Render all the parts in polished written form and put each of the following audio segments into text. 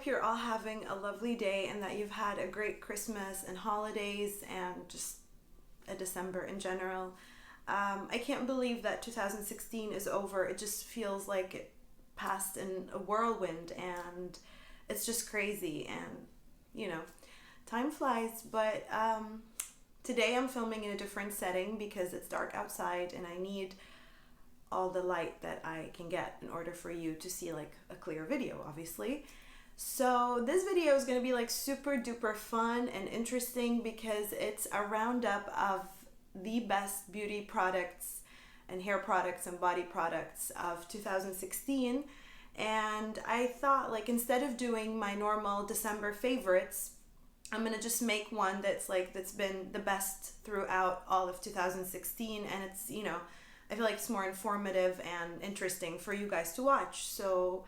you're all having a lovely day and that you've had a great Christmas and holidays and just a December in general. I can't believe that 2016 is over. It just feels like it passed in a whirlwind, and it's just crazy, and time flies. But today I'm filming in a different setting because it's dark outside and I need all the light that I can get in order for you to see like a clear video, obviously. So this video is going to be like super duper fun and interesting because it's a roundup of the best beauty products and hair products and body products of 2016. And I thought, like, instead of doing my normal December favorites, I'm gonna just make one that's been the best throughout all of 2016, and it's, I feel like it's more informative and interesting for you guys to watch. So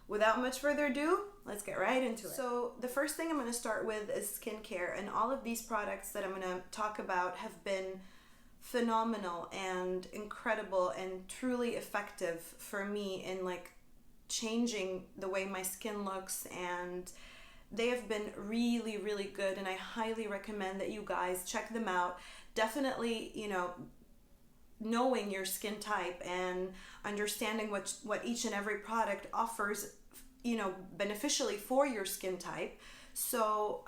without much further ado, let's get right into it. So the first thing I'm going to start with is skincare, and all of these products that I'm going to talk about have been phenomenal and incredible and truly effective for me in like changing the way my skin looks, and they have been really, really good, and I highly recommend that you guys check them out. Definitely, knowing your skin type and understanding what each and every product offers, beneficially for your skin type. So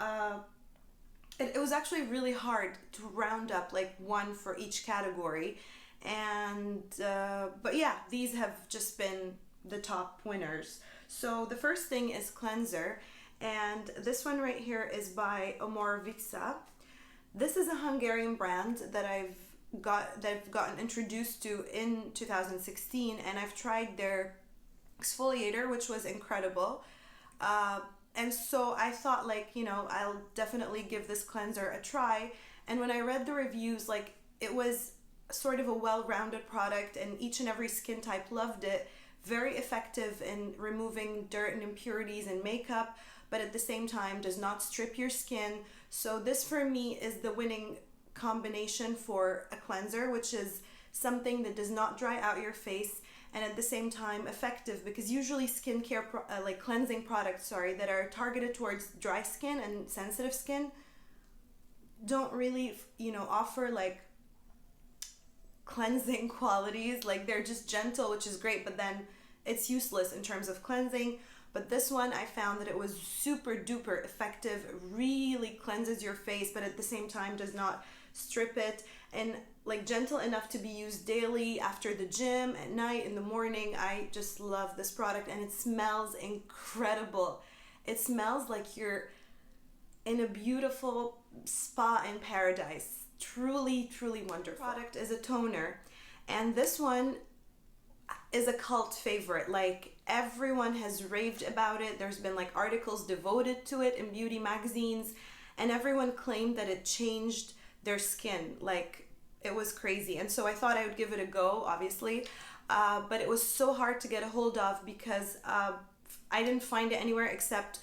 it was actually really hard to round up like one for each category, and but yeah, these have just been the top winners. So the first thing is cleanser, and this one right here is by Omorvica. This is a Hungarian brand that I've gotten introduced to in 2016, and I've tried their exfoliator, which was incredible, and so I thought, like, I'll definitely give this cleanser a try. And when I read the reviews, like, it was sort of a well-rounded product and each and every skin type loved it. Very effective in removing dirt and impurities and makeup, but at the same time does not strip your skin. So this for me is the winning combination for a cleanser, which is something that does not dry out your face and at the same time effective, because usually skincare cleansing products that are targeted towards dry skin and sensitive skin don't really offer like cleansing qualities. Like, they're just gentle, which is great, but then it's useless in terms of cleansing. But this one, I found that it was super duper effective. It really cleanses your face, but at the same time does not strip it, and like gentle enough to be used daily, after the gym, at night, in the morning. I just love this product, and it smells incredible. It smells like you're in a beautiful spa in paradise. Truly, truly wonderful. Product is a toner, and this one is a cult favorite. Like, everyone has raved about it. There's been like articles devoted to it in beauty magazines, and everyone claimed that it changed their skin. Like, it was crazy. And so I thought I would give it a go, obviously, but it was so hard to get a hold of because I didn't find it anywhere except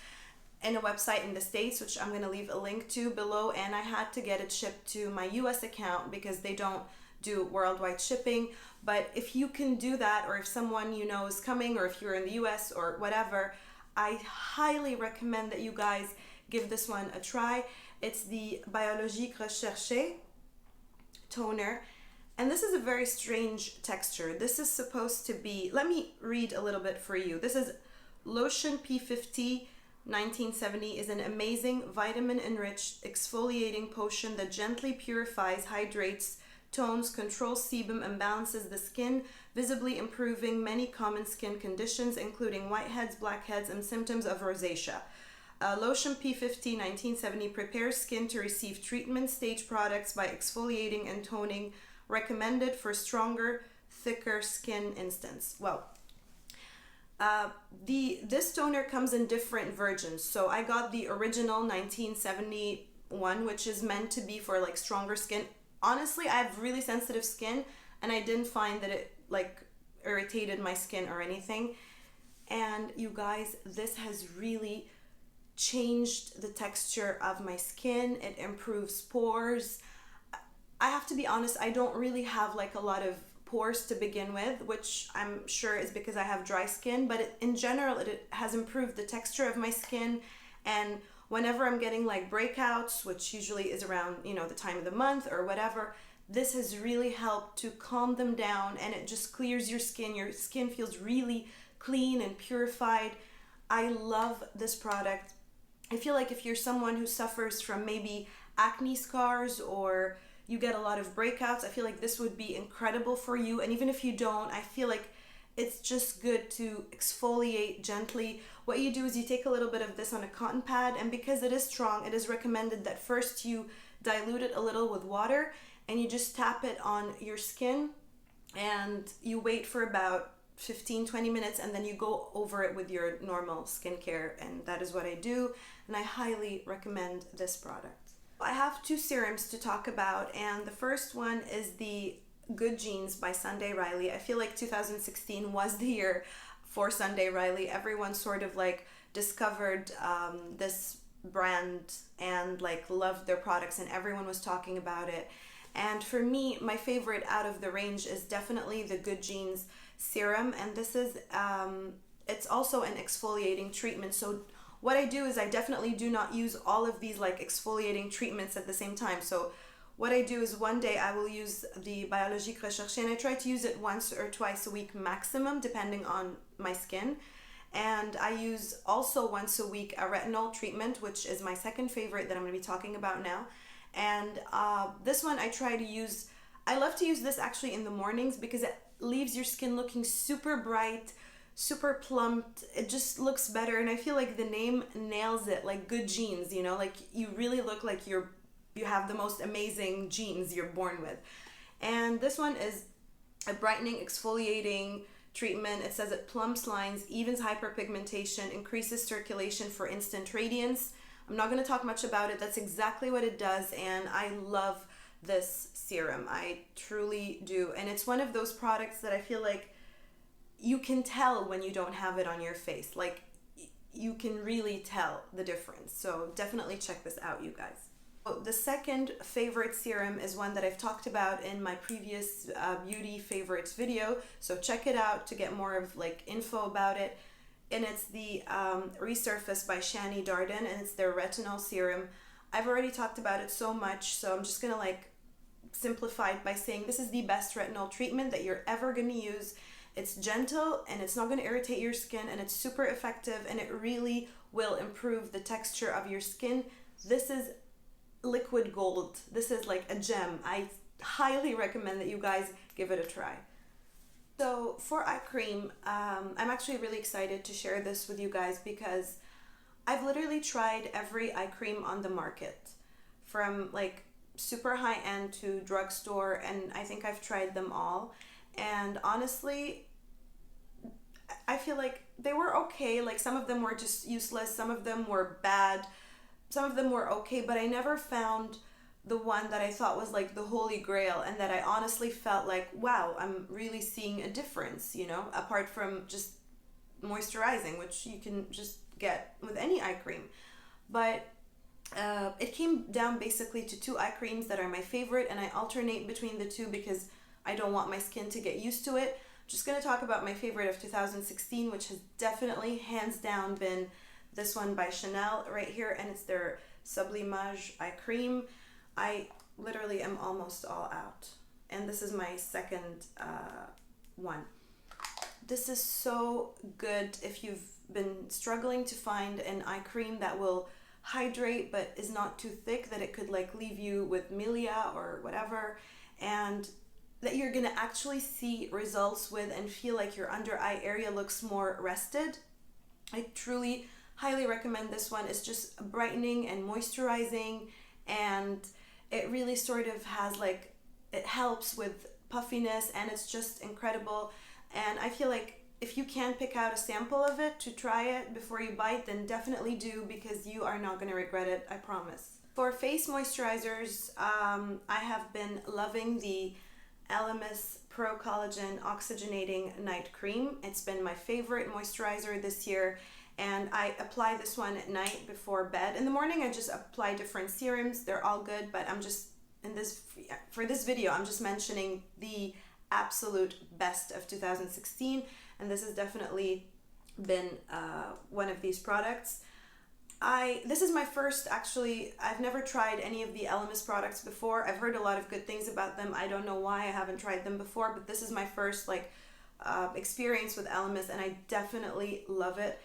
in a website in the States, which I'm going to leave a link to below, and I had to get it shipped to my US account because they don't do worldwide shipping. But if you can do that, or if someone is coming, or if you're in the US or whatever, I highly recommend that you guys give this one a try. It's the Biologique Recherché toner, and this is a very strange texture. This is supposed to be, let me read a little bit for you. This is Lotion P50 1970, is an amazing vitamin-enriched exfoliating potion that gently purifies, hydrates, tones, controls sebum, and balances the skin, visibly improving many common skin conditions, including whiteheads, blackheads, and symptoms of rosacea. Lotion P50 1970 prepares skin to receive treatment stage products by exfoliating and toning, recommended for stronger, thicker skin instance. Well, this toner comes in different versions. So I got the original 1971, which is meant to be for like stronger skin. Honestly, I have really sensitive skin, and I didn't find that it like irritated my skin or anything. And you guys, this has really changed the texture of my skin. It improves pores. I have to be honest, I don't really have like a lot of pores to begin with, which I'm sure is because I have dry skin, but in general it has improved the texture of my skin. And whenever I'm getting like breakouts, which usually is around, you know, the time of the month or whatever, this has really helped to calm them down, and it just clears your skin. Your skin feels really clean and purified. I love this product. I feel like if you're someone who suffers from maybe acne scars or you get a lot of breakouts, I feel like this would be incredible for you. And even if you don't, I feel like it's just good to exfoliate gently. What you do is you take a little bit of this on a cotton pad, and because it is strong, it is recommended that first you dilute it a little with water and you just tap it on your skin, and you wait for about 15-20 minutes, and then you go over it with your normal skincare. And that is what I do, and I highly recommend this product. I have two serums to talk about, and the first one is the Good Genes by Sunday Riley. I feel like 2016 was the year for Sunday Riley. Everyone sort of like discovered this brand and like loved their products, and everyone was talking about it. And for me, my favorite out of the range is definitely the Good Genes serum, and this is it's also an exfoliating treatment. So what I do is I definitely do not use all of these like exfoliating treatments at the same time. So what I do is one day I will use the Biologique Recherché, and I try to use it once or twice a week maximum, depending on my skin. And I use also once a week a retinol treatment, which is my second favorite that I'm going to be talking about now. And this one I try to use, I love to use this actually in the mornings because it leaves your skin looking super bright, super plumped. It just looks better, and I feel like the name nails it, like Good Genes, you know, like you really look like you have the most amazing genes you're born with. And this one is a brightening exfoliating treatment. It says it plumps lines, evens hyperpigmentation, increases circulation for instant radiance. I'm not going to talk much about it. That's exactly what it does, and I love this serum. I truly do. And it's one of those products that I feel like you can tell when you don't have it on your face. Like, you can really tell the difference. So definitely check this out, you guys. The second favorite serum is one that I've talked about in my previous beauty favorites video. So check it out to get more of like info about it. And it's the Resurface by Shani Darden, and it's their retinol serum. I've already talked about it so much, so I'm just gonna like simplify it by saying this is the best retinol treatment that you're ever gonna use. It's gentle, and it's not gonna irritate your skin, and it's super effective, and it really will improve the texture of your skin. This is liquid gold. This is like a gem. I highly recommend that you guys give it a try. So for eye cream, I'm actually really excited to share this with you guys because I've literally tried every eye cream on the market, from like super high end to drugstore, and I think I've tried them all. And honestly, I feel like they were okay. Like some of them were just useless, some of them were bad, some of them were okay, but I never found the one that I thought was like the holy grail and that I honestly felt like, wow, I'm really seeing a difference, you know, apart from just moisturizing, which you can just get with any eye cream. But it came down basically to two eye creams that are my favorite, and I alternate between the two because I don't want my skin to get used to it. I'm just going to talk about my favorite of 2016, which has definitely hands down been this one by Chanel right here, and it's their Sublimage eye cream. I literally am almost all out, and this is my second one. This is so good if you've been struggling to find an eye cream that will hydrate but is not too thick, that it could like leave you with milia or whatever, and that you're gonna actually see results with and feel like your under eye area looks more rested. I truly highly recommend this one. It's just brightening and moisturizing, and it really sort of has like, it helps with puffiness, and it's just incredible. And I feel like if you can pick out a sample of it to try it before you bite, then definitely do, because you are not going to regret it, I promise. For face moisturizers, I have been loving the Elemis Pro Collagen Oxygenating Night Cream. It's been my favorite moisturizer this year, and I apply this one at night before bed. In the morning, I just apply different serums. They're all good, but I'm just, for this video, I'm just mentioning the absolute best of 2016, and this has definitely been one of these products. This is my first, actually, I've never tried any of the Elemis products before. I've heard a lot of good things about them. I don't know why I haven't tried them before, but this is my first experience with Elemis, and I definitely love it.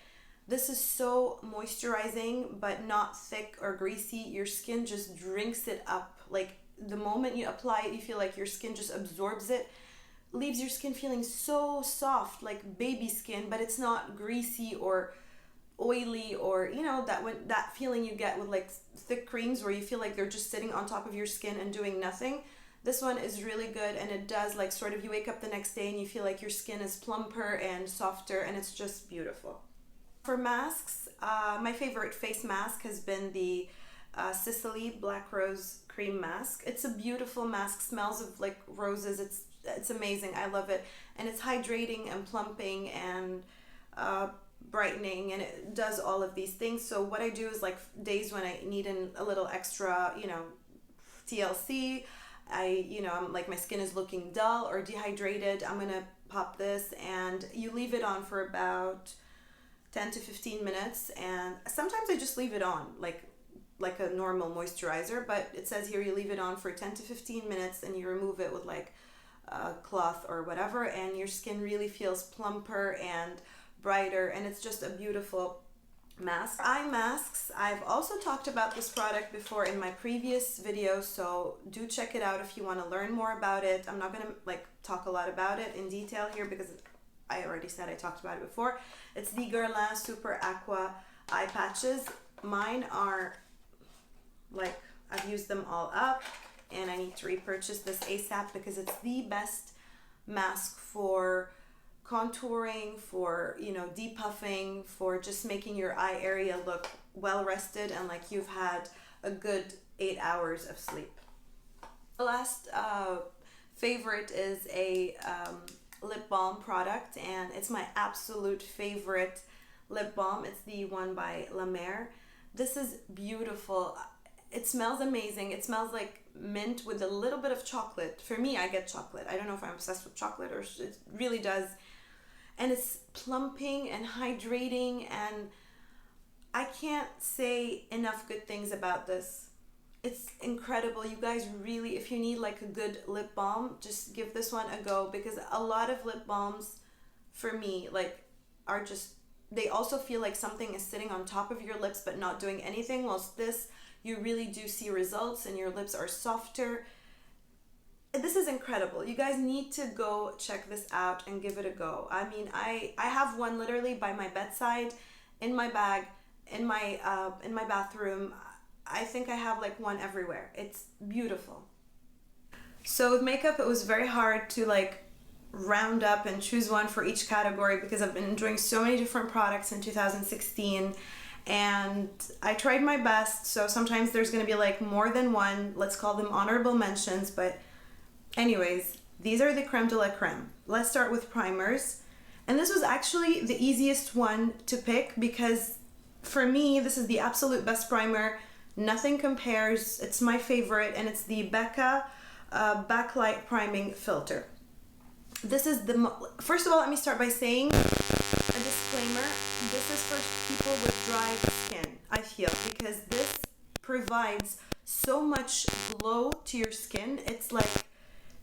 This is so moisturizing, but not thick or greasy. Your skin just drinks it up. Like, the moment you apply it, you feel like your skin just absorbs it, leaves your skin feeling so soft, like baby skin, but it's not greasy or oily, or that feeling you get with like thick creams where you feel like they're just sitting on top of your skin and doing nothing. This one is really good, and it does like sort of, you wake up the next day and you feel like your skin is plumper and softer, and it's just beautiful. For masks, my favorite face mask has been the Sicily Black Rose Cream Mask. It's a beautiful mask, smells of like roses. It's amazing. I love it, and it's hydrating and plumping and brightening, and it does all of these things. So what I do is, like, days when I need a little extra, TLC, I'm like, my skin is looking dull or dehydrated, I'm gonna pop this, and you leave it on for about 10 to 15 minutes, and sometimes I just leave it on like a normal moisturizer, but it says here you leave it on for 10 to 15 minutes and you remove it with like a cloth or whatever, and your skin really feels plumper and brighter, and it's just a beautiful mask. Eye masks, I've also talked about this product before in my previous video, so do check it out if you want to learn more about it. I'm not going to like talk a lot about it in detail here because I already said I talked about it before. It's the Guerlain Super Aqua eye patches. Mine are like, I've used them all up, and I need to repurchase this ASAP because it's the best mask for contouring, for depuffing, for just making your eye area look well rested and like you've had a good 8 hours of sleep. The last favorite is a lip balm product, and it's my absolute favorite lip balm. It's the one by La Mer. This is beautiful. It smells amazing. It smells like mint with a little bit of chocolate. For me, I get chocolate. I don't know if I'm obsessed with chocolate, or it really does. And it's plumping and hydrating, and I can't say enough good things about this. It's incredible. You guys really, if you need like a good lip balm, just give this one a go, because a lot of lip balms for me like are just, they also feel like something is sitting on top of your lips but not doing anything, whilst this, you really do see results and your lips are softer. This is incredible. You guys need to go check this out and give it a go. I mean, I have one literally by my bedside, in my bag, in my bathroom. I think I have like one everywhere. It's beautiful. So with makeup, it was very hard to like round up and choose one for each category because I've been enjoying so many different products in 2016, and I tried my best. So sometimes there's going to be like more than one, let's call them honorable mentions, but anyways, these are the creme de la creme. Let's start with primers. And this was actually the easiest one to pick because for me, this is the absolute best primer. Nothing compares. It's my favorite, and it's the Becca Backlight Priming Filter. This is first of all, let me start by saying a disclaimer. This is for people with dry skin, I feel, because this provides so much glow to your skin. It's like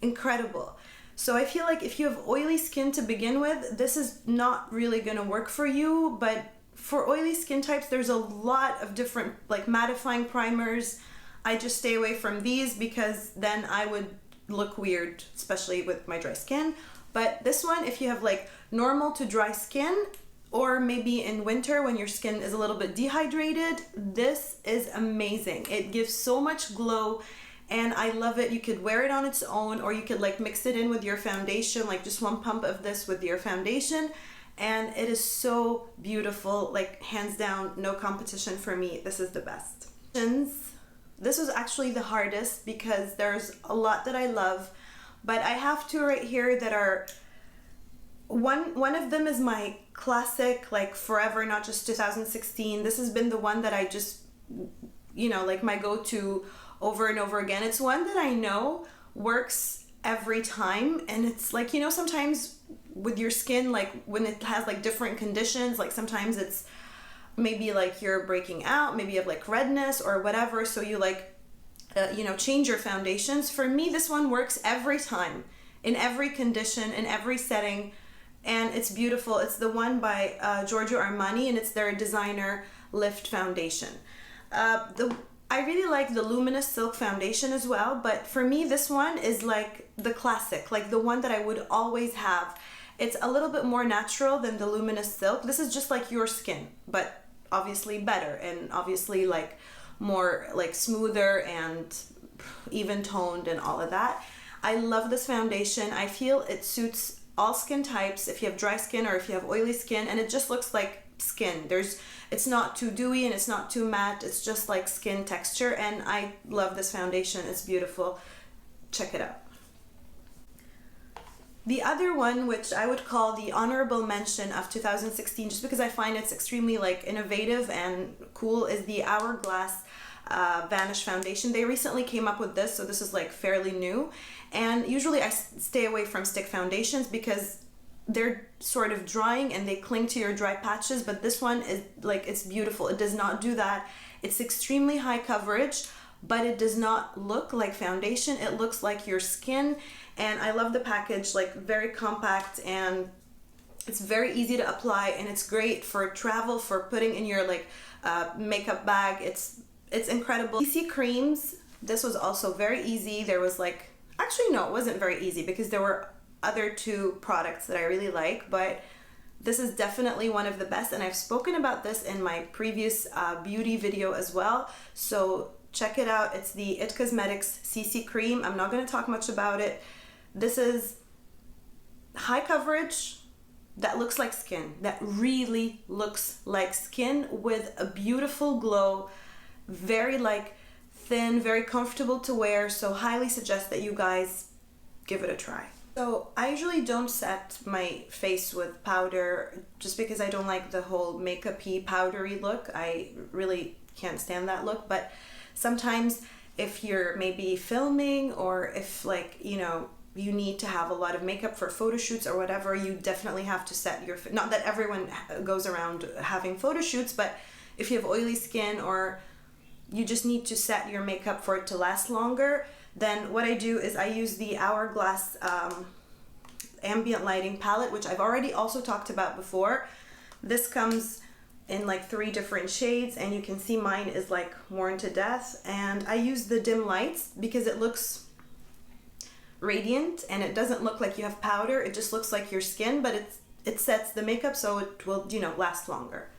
incredible. So I feel like if you have oily skin to begin with, this is not really gonna work for you, but for oily skin types, there's a lot of different like mattifying primers. I just stay away from these because then I would look weird, especially with my dry skin. But this one, if you have like normal to dry skin, or maybe in winter when your skin is a little bit dehydrated, this is amazing. It gives so much glow, and I love it. You could wear it on its own, or you could like mix it in with your foundation, like just one pump of this with your foundation, and it is so beautiful. Like hands down, no competition for me. This is the best. This was actually the hardest because there's a lot that I love, but I have two right here that are, one of them is my classic, like forever, not just 2016. This has been the one that I just, like my go-to over and over again. It's one that I know works every time. And it's like, you know, sometimes with your skin, like when it has like different conditions, like sometimes it's maybe like you're breaking out, maybe you have like redness or whatever, so you like you know, change your foundations. For me, this one works every time, in every condition, in every setting, and it's beautiful. It's the one by Giorgio Armani, and it's their designer lift foundation. I really like the Luminous Silk foundation as well, but for me this one is like the classic, like the one that I would always have. It's a little bit more natural than the Luminous Silk. This is just like your skin, but obviously better, and obviously like more like smoother and even toned and all of that. I love this foundation. I feel it suits all skin types, if you have dry skin or if you have oily skin, and it just looks like skin. It's not too dewy and it's not too matte. It's just like skin texture, and I love this foundation. It's beautiful. Check it out. The other one, which I would call the honorable mention of 2016, just because I find it's extremely like innovative and cool, is the Hourglass Vanish foundation. They recently came up with this, so this is like fairly new. And usually I stay away from stick foundations because they're sort of drying and they cling to your dry patches, but this one is like, it's beautiful. It does not do that. It's extremely high coverage, but it does not look like foundation. It looks like your skin, and I love the package, like very compact, and it's very easy to apply, and it's great for travel, for putting in your like makeup bag. It's incredible. CC creams, this was also very easy. There was like, actually no, it wasn't very easy because there were other two products that I really like, but this is definitely one of the best, and I've spoken about this in my previous beauty video as well, so check it out. It's the It Cosmetics CC cream. I'm not going to talk much about it. This is high coverage that looks like skin, that really looks like skin, with a beautiful glow, very like thin, very comfortable to wear, so highly suggest that you guys give it a try. So I usually don't set my face with powder just because I don't like the whole makeup-y powdery look. I really can't stand that look, but sometimes if you're maybe filming, or if like, you know, you need to have a lot of makeup for photo shoots or whatever, you definitely have to set your, not that everyone goes around having photo shoots, but if you have oily skin or you just need to set your makeup for it to last longer, then what I do is I use the Hourglass ambient lighting palette, which I've already also talked about before. This comes in like 3 different shades, and you can see mine is like worn to death, and I use the dim lights because it looks radiant and it doesn't look like you have powder. It just looks like your skin, but it sets the makeup so it will, you know, last longer.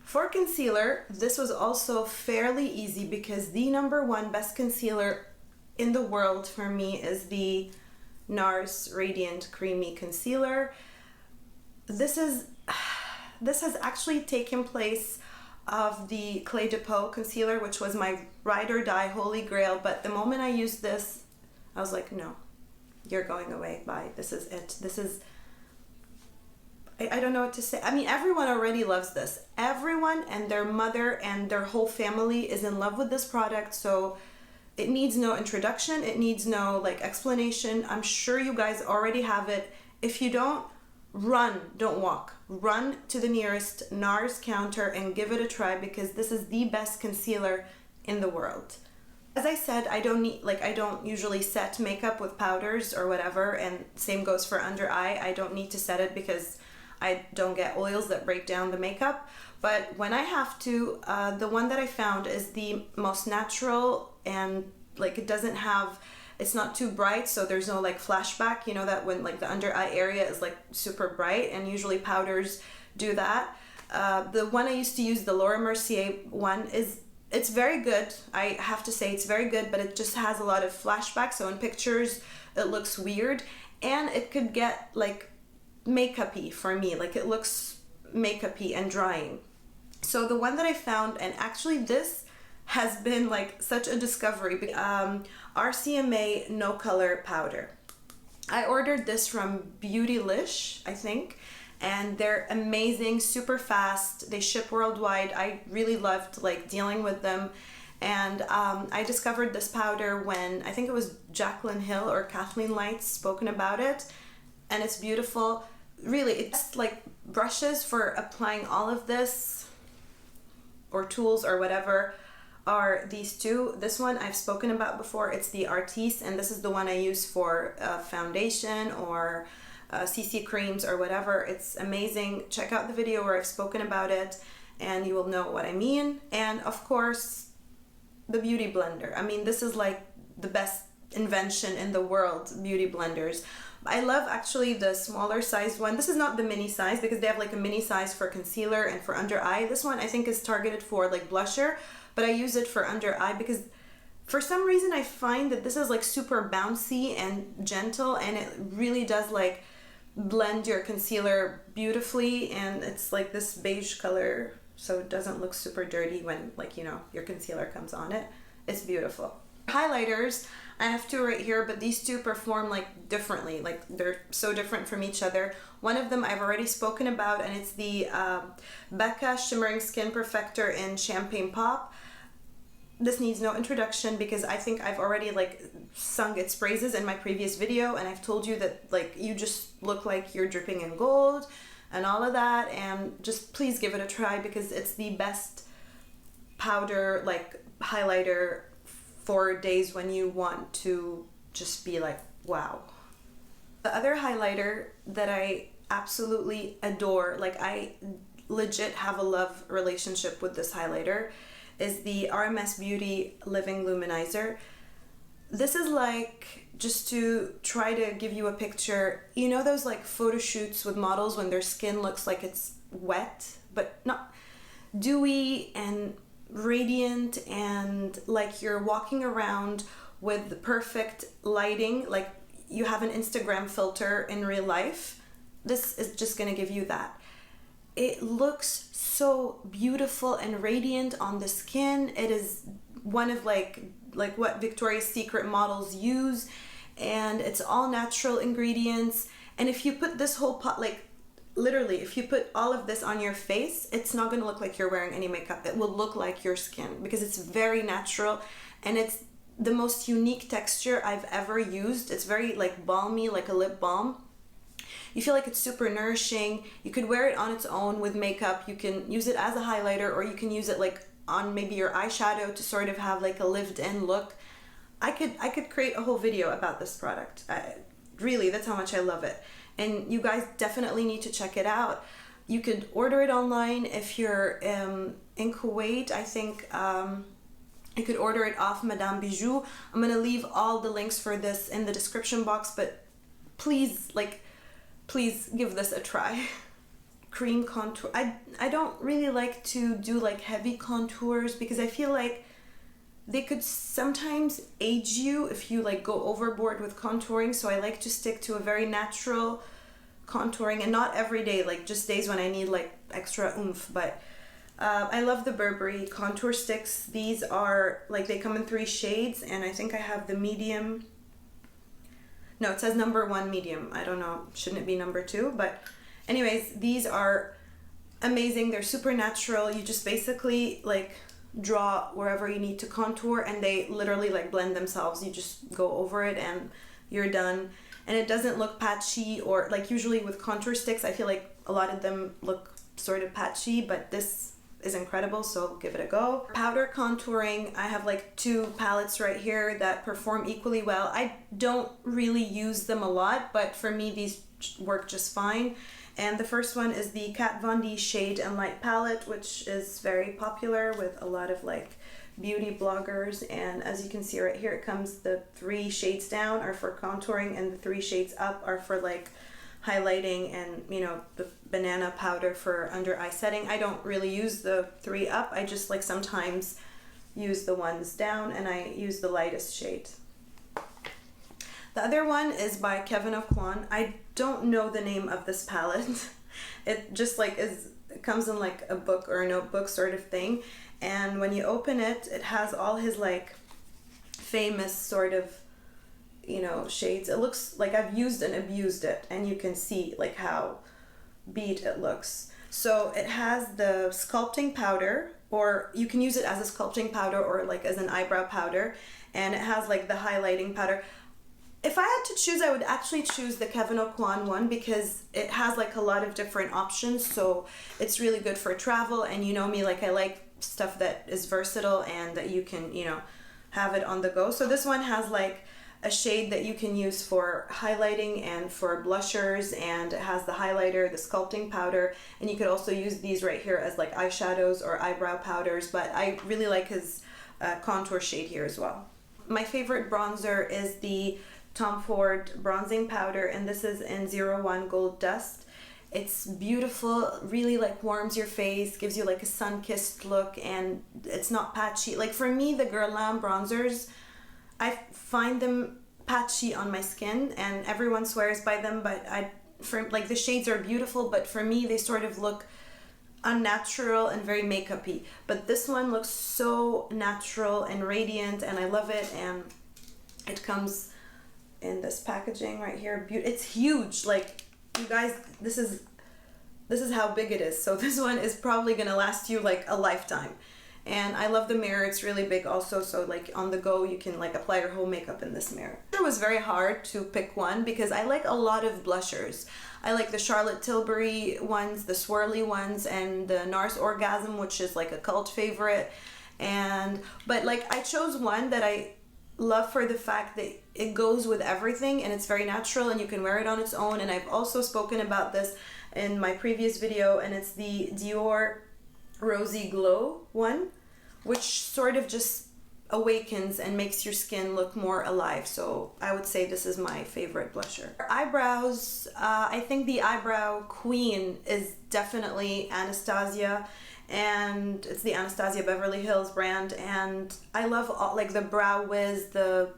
For concealer, this was also fairly easy because the #1 best concealer in the world for me is the NARS Radiant Creamy Concealer. This has actually taken place of the Clé de Peau concealer, which was my ride or die holy grail, but the moment I used this, I was like, no, you're going away. Bye. This is it. This is, I don't know what to say. I mean, everyone already loves this. Everyone and their mother and their whole family is in love with this product, so it needs no introduction. It needs no like explanation. I'm sure you guys already have it. If you don't, run, don't walk. Run to the nearest NARS counter and give it a try, because this is the best concealer in the world. As I said, I don't usually set makeup with powders or whatever, and same goes for under eye. I don't need to set it because I don't get oils that break down the makeup. But when I have to, the one that I found is the most natural, and like it doesn't have, it's not too bright, so there's no like flashback, you know, that when like the under eye area is like super bright, and usually powders do that. The one I used to use, the Laura Mercier one, it's very good. I have to say it's very good, but it just has a lot of flashback, so in pictures it looks weird, and it could get like makeup-y for me, like it looks makeup-y and drying. So the one that I found, and actually this has been like such a discovery, RCMA No Color Powder. I ordered this from Beautylish, I think, and they're amazing, super fast. They ship worldwide. I really loved like dealing with them, And I discovered this powder when I think it was Jaclyn Hill or Kathleen Lights spoken about it, and it's beautiful. Really, it's like brushes for applying all of this, or tools or whatever, are these two. This one I've spoken about before, it's the Artiste, and this is the one I use for foundation or CC creams or whatever. It's amazing. Check out the video where I've spoken about it and you will know what I mean. And of course, the Beauty Blender. I mean, this is like the best invention in the world, beauty blenders. I love actually the smaller sized one. This is not the mini size because they have like a mini size for concealer and for under eye. This one I think is targeted for like blusher, but I use it for under eye because for some reason I find that this is like super bouncy and gentle, and it really does like blend your concealer beautifully, and it's like this beige color, so it doesn't look super dirty when, like, you know, your concealer comes on it. It's beautiful. Highlighters, I have two right here, but these two perform like differently. Like they're so different from each other. One of them I've already spoken about, and it's the Becca Shimmering Skin Perfector in Champagne Pop. This needs no introduction because I think I've already like sung its praises in my previous video, and I've told you that like you just look like you're dripping in gold and all of that, and just please give it a try because it's the best powder like highlighter for days when you want to just be like, wow. The other highlighter that I absolutely adore, like I legit have a love relationship with this highlighter, is the RMS Beauty Living Luminizer. This is like, just to try to give you a picture, you know those like photo shoots with models when their skin looks like it's wet, but not dewy and radiant, and like you're walking around with the perfect lighting, like you have an Instagram filter in real life. This is just gonna give you that. It looks so beautiful and radiant on the skin. It is one of like what Victoria's Secret models use, and it's all natural ingredients. And if you put this whole pot, like literally, if you put all of this on your face, it's not gonna look like you're wearing any makeup. It will look like your skin because it's very natural, and it's the most unique texture I've ever used. It's very like balmy, like a lip balm. You feel like it's super nourishing. You could wear it on its own with makeup. You can use it as a highlighter, or you can use it like on maybe your eyeshadow to sort of have like a lived-in look. I could create a whole video about this product. Really, that's how much I love it. And you guys definitely need to check it out. You could order it online if you're in Kuwait. I think you could order it off Madame Bijou. I'm gonna leave all the links for this in the description box, but please give this a try. Cream contour. I don't really like to do like heavy contours because I feel like they could sometimes age you if you like go overboard with contouring. So I like to stick to a very natural contouring, and not every day, like just days when I need like extra oomph. But I love the Burberry contour sticks. These are like, they come in 3 shades, and I think I have the medium. No, it says number 1 medium. I don't know, shouldn't it be number 2? But anyways, these are amazing. They're super natural. You just basically like draw wherever you need to contour, and they literally like blend themselves. You just go over it and you're done. And it doesn't look patchy, or like usually with contour sticks, I feel like a lot of them look sort of patchy, but this is incredible, so give it a go. Powder contouring, I have like 2 palettes right here that perform equally well. I don't really use them a lot, but for me these work just fine. And the first one is the Kat Von D Shade and Light palette, which is very popular with a lot of like beauty bloggers. And as you can see right here, it comes, the 3 shades down are for contouring, and the 3 shades up are for like highlighting and, you know, the banana powder for under eye setting. I don't really use the 3 up. I just like sometimes use the ones down, and I use the lightest shade. The other one is by Kevyn Aucoin. I don't know the name of this palette. It just like it comes in like a book or a notebook sort of thing. And when you open it, it has all his like famous sort of, you know, shades. It looks like I've used and abused it, and you can see like how beat it looks. So it has the sculpting powder, or you can use it as a sculpting powder or like as an eyebrow powder, and it has like the highlighting powder. If I had to choose, I would actually choose the Kevin O'Quan one because it has like a lot of different options, so it's really good for travel. And you know me, like I like stuff that is versatile and that you can, you know, have it on the go. So this one has like a shade that you can use for highlighting and for blushers, and it has the highlighter, the sculpting powder, and you could also use these right here as like eyeshadows or eyebrow powders, but I really like his contour shade here as well. My favorite bronzer is the Tom Ford bronzing powder, and this is in 01 Gold Dust. It's beautiful, really like warms your face, gives you like a sun-kissed look, and it's not patchy. Like for me, the Guerlain bronzers, I find them patchy on my skin, and everyone swears by them, but for like the shades are beautiful, but for me they sort of look unnatural and very makeup-y. But this one looks so natural and radiant, and I love it, and it comes in this packaging right here. It's huge. Like, you guys, this is how big it is. So this one is probably gonna last you like a lifetime. And I love the mirror. It's really big also, so like on the go you can like apply your whole makeup in this mirror. It was very hard to pick one because I like a lot of blushers. I like the Charlotte Tilbury ones, the swirly ones, and the NARS Orgasm, which is like a cult favorite. But like I chose one that I love for the fact that it goes with everything and it's very natural and you can wear it on its own. And I've also spoken about this in my previous video, and it's the Dior Rosy Glow one, which sort of just awakens and makes your skin look more alive. So I would say this is my favorite blusher. For eyebrows, I think the eyebrow queen is definitely Anastasia, and it's the Anastasia Beverly Hills brand, and I love all, like the Brow Wiz, the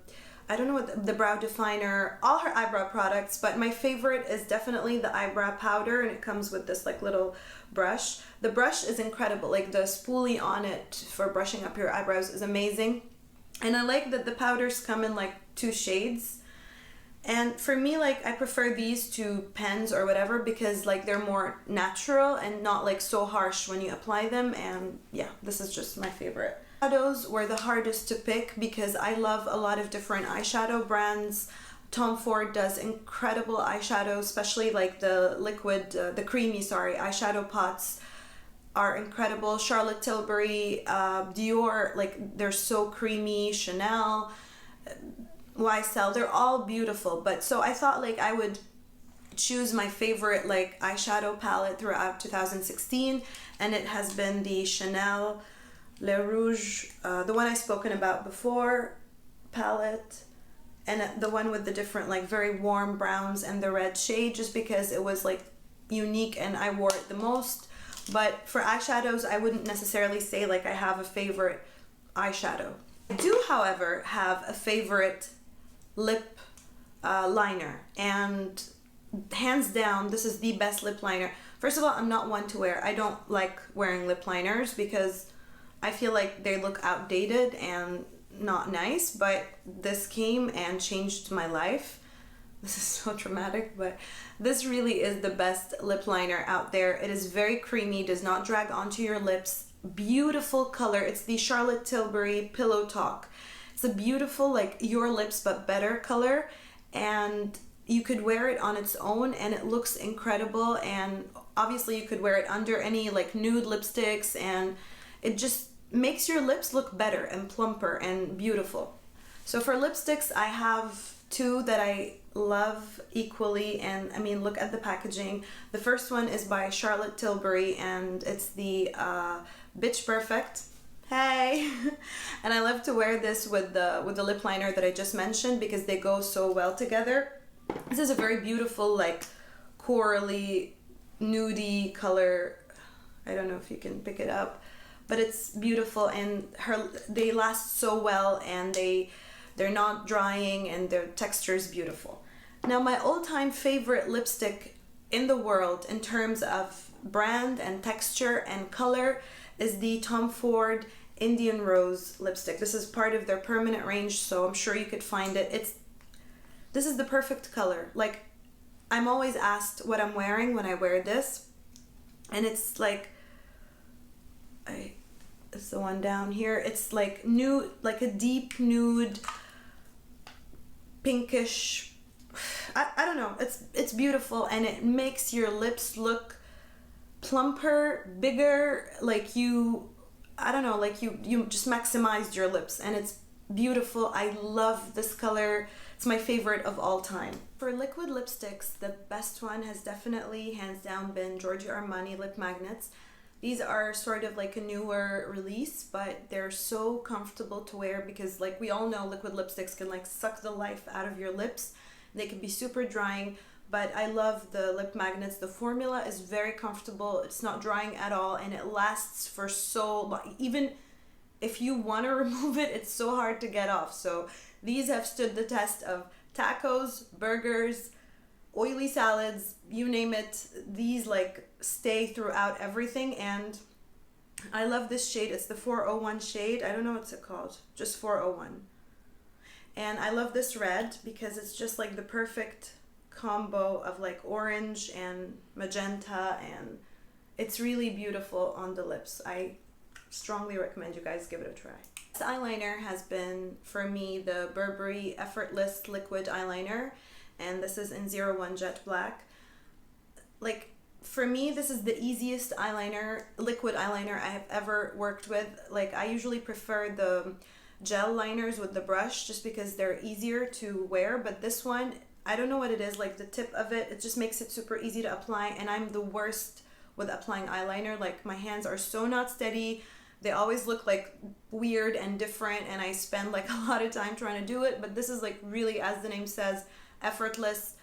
brow definer, all her eyebrow products, but my favorite is definitely the eyebrow powder, and it comes with this like little brush. The brush is incredible, like the spoolie on it for brushing up your eyebrows is amazing, and I like that the powders come in like 2 shades. And for me, like I prefer these to pens or whatever because like they're more natural and not like so harsh when you apply them, and yeah, this is just my favorite. Shadows were the hardest to pick because I love a lot of different eyeshadow brands. Tom Ford does incredible eyeshadows, especially like the creamy eyeshadow pots are incredible. Charlotte Tilbury, Dior, like they're so creamy. Chanel, YSL, they're all beautiful. But so I thought like I would choose my favorite like eyeshadow palette throughout 2016, and it has been the Chanel Le Rouge, the one I've spoken about before, palette, and the one with the different like very warm browns and the red shade, just because it was like unique and I wore it the most. But for eyeshadows, I wouldn't necessarily say like I have a favorite eyeshadow. I do, however, have a favorite lip liner, and hands down this is the best lip liner. First of all, I'm not one to wear, I don't like wearing lip liners because I feel like they look outdated and not nice, but this came and changed my life. This is so dramatic, but this really is the best lip liner out there. It is very creamy, does not drag onto your lips, beautiful color. It's the Charlotte Tilbury Pillow Talk. It's a beautiful like your lips but better color, and you could wear it on its own and it looks incredible. And obviously you could wear it under any like nude lipsticks, and it just makes your lips look better and plumper and beautiful. So for lipsticks, I have 2 that I love equally, and I mean, look at the packaging. The first one is by Charlotte Tilbury, and it's the Bitch Perfect. Hey! And I love to wear this with the lip liner that I just mentioned because they go so well together. This is a very beautiful like corally nudie color. I don't know if you can pick it up, but it's beautiful, and they last so well, and they're not drying, and their texture is beautiful. Now, my all-time favorite lipstick in the world in terms of brand and texture and color is the Tom Ford Indian Rose lipstick. This is part of their permanent range, so I'm sure you could find it. This is the perfect color. Like, I'm always asked what I'm wearing when I wear this, and it's like It's the one down here. It's like nude, like a deep nude, pinkish. I don't know. It's beautiful, and it makes your lips look plumper, bigger. Like I don't know. Like you just maximized your lips, and it's beautiful. I love this color. It's my favorite of all time. For liquid lipsticks, the best one has definitely, hands down, been Giorgio Armani Lip Magnets. These are sort of like a newer release, but they're so comfortable to wear because, like we all know, liquid lipsticks can like suck the life out of your lips. They can be super drying, but I love the lip magnets. The formula is very comfortable. It's not drying at all, and it lasts for so long. Even if you want to remove it, it's so hard to get off. So these have stood the test of tacos, burgers, oily salads, you name it. These like stay throughout everything, and I love this shade. It's the 401 shade. I don't know what's it called, just 401. And I love this red because it's just like the perfect combo of like orange and magenta, and it's really beautiful on the lips. I strongly recommend you guys give it a try. This eyeliner has been, for me, the Burberry Effortless Liquid Eyeliner, and this is in 01 Jet Black. Like, for me, this is the easiest eyeliner, liquid eyeliner I have ever worked with. Like, I usually prefer the gel liners with the brush just because they're easier to wear, but this one, I don't know what it is, like the tip of it, it just makes it super easy to apply, and I'm the worst with applying eyeliner. Like, my hands are so not steady. They always look like weird and different, and I spend like a lot of time trying to do it, but this is like really, as the name says, effortless,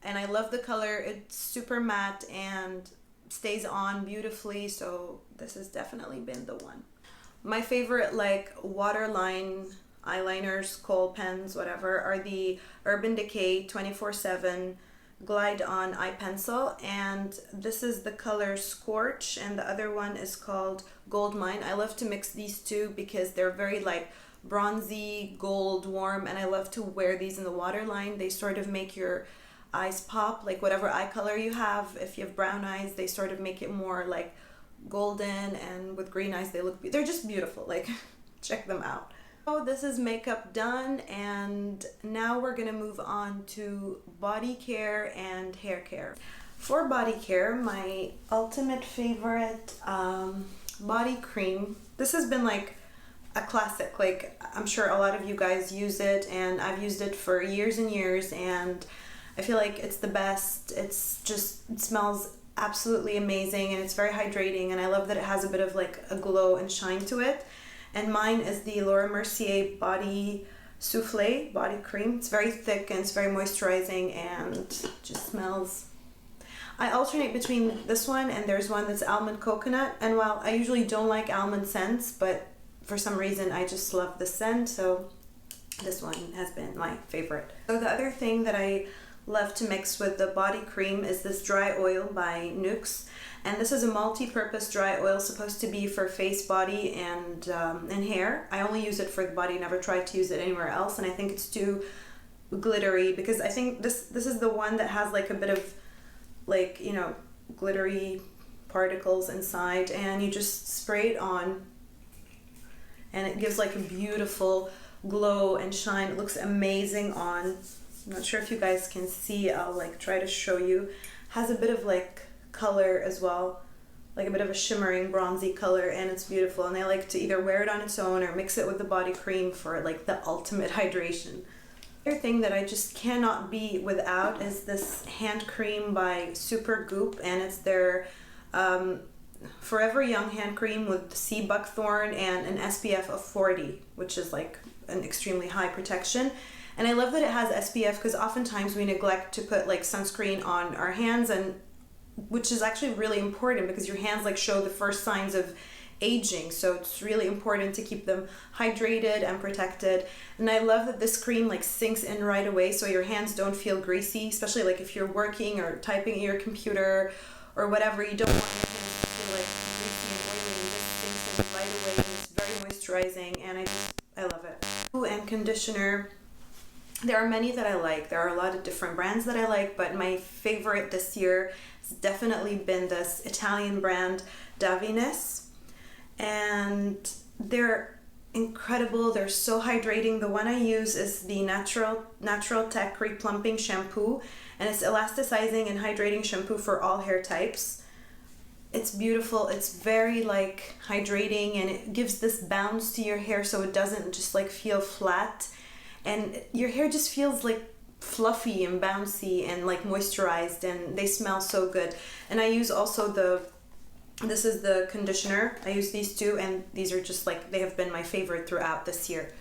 and I love the color. It's super matte and stays on beautifully, so this has definitely been the one. My favorite like waterline eyeliners, kohl pens, whatever, are the Urban Decay 24/7 Glide On Eye Pencil, and this is the color Scorch, and the other one is called Gold Mine. I love to mix these two because they're very like bronzy, gold, warm, and I love to wear these in the waterline. They sort of make your eyes pop, like whatever eye color you have. If you have brown eyes, they sort of make it more like golden, and with green eyes they're just beautiful. Like, check them out. So this is makeup done, and now we're gonna move on to body care and hair care. For body care, my ultimate favorite body cream, this has been like a classic. Like, I'm sure a lot of you guys use it, and I've used it for years and years, and I feel like it's the best. It's just, it smells absolutely amazing, and it's very hydrating, and I love that it has a bit of like a glow and shine to it. And mine is the Laura Mercier Body Souffle Body Cream. It's very thick and it's very moisturizing and just smells. I alternate between this one, and there's one that's almond coconut, and while I usually don't like almond scents, but for some reason I just love the scent, so this one has been my favorite. So the other thing that I love to mix with the body cream is this dry oil by Nuxe, and this is a multi-purpose dry oil, supposed to be for face, body, and hair. I only use it for the body, never tried to use it anywhere else, and I think it's too glittery, because I think this is the one that has like a bit of like, you know, glittery particles inside, and you just spray it on and it gives like a beautiful glow and shine. It looks amazing on. I'm not sure if you guys can see, I'll like try to show you. Has a bit of like color as well, like a bit of a shimmering bronzy color, and it's beautiful, and I like to either wear it on its own or mix it with the body cream for like the ultimate hydration. The other thing that I just cannot be without is this hand cream by Super Goop, and it's their Forever Young hand cream with sea buckthorn and an SPF of 40, which is like an extremely high protection. And I love that it has SPF, because oftentimes we neglect to put like sunscreen on our hands, and which is actually really important because your hands like show the first signs of aging, so it's really important to keep them hydrated and protected. And I love that this cream like sinks in right away, so your hands don't feel greasy, especially like if you're working or typing at your computer or whatever. You don't want your hands to feel like greasy and oily. This sinks in right away, and it's very moisturizing, and I love it. Ooh, and conditioner. There are many that I like. There are a lot of different brands that I like, but my favorite this year has definitely been this Italian brand Davines. and they're incredible. They're so hydrating. The one I use is the Natural Tech Replumping Shampoo, and it's elasticizing and hydrating shampoo for all hair types. It's beautiful. It's very like hydrating, and it gives this bounce to your hair so it doesn't just like feel flat, and your hair just feels like fluffy and bouncy and like moisturized, and they smell so good. And I use also this is the conditioner. I use these two, and these are just like, they have been my favorite throughout this year.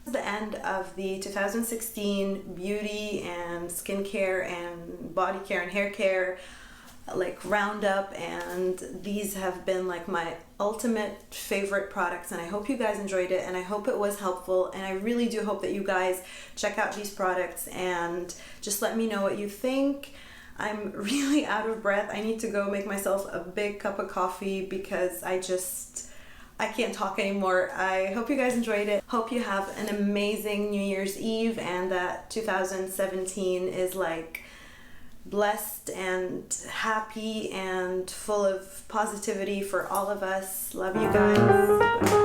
The end of the 2016 beauty and skincare and body care and hair care like roundup, and these have been like my ultimate favorite products, and I hope you guys enjoyed it, and I hope it was helpful, and I really do hope that you guys check out these products and just let me know what you think. I'm really out of breath. I need to go make myself a big cup of coffee because I can't talk anymore. I hope you guys enjoyed it. Hope you have an amazing New Year's Eve, and that 2017 is like blessed and happy and full of positivity for all of us. Love you guys.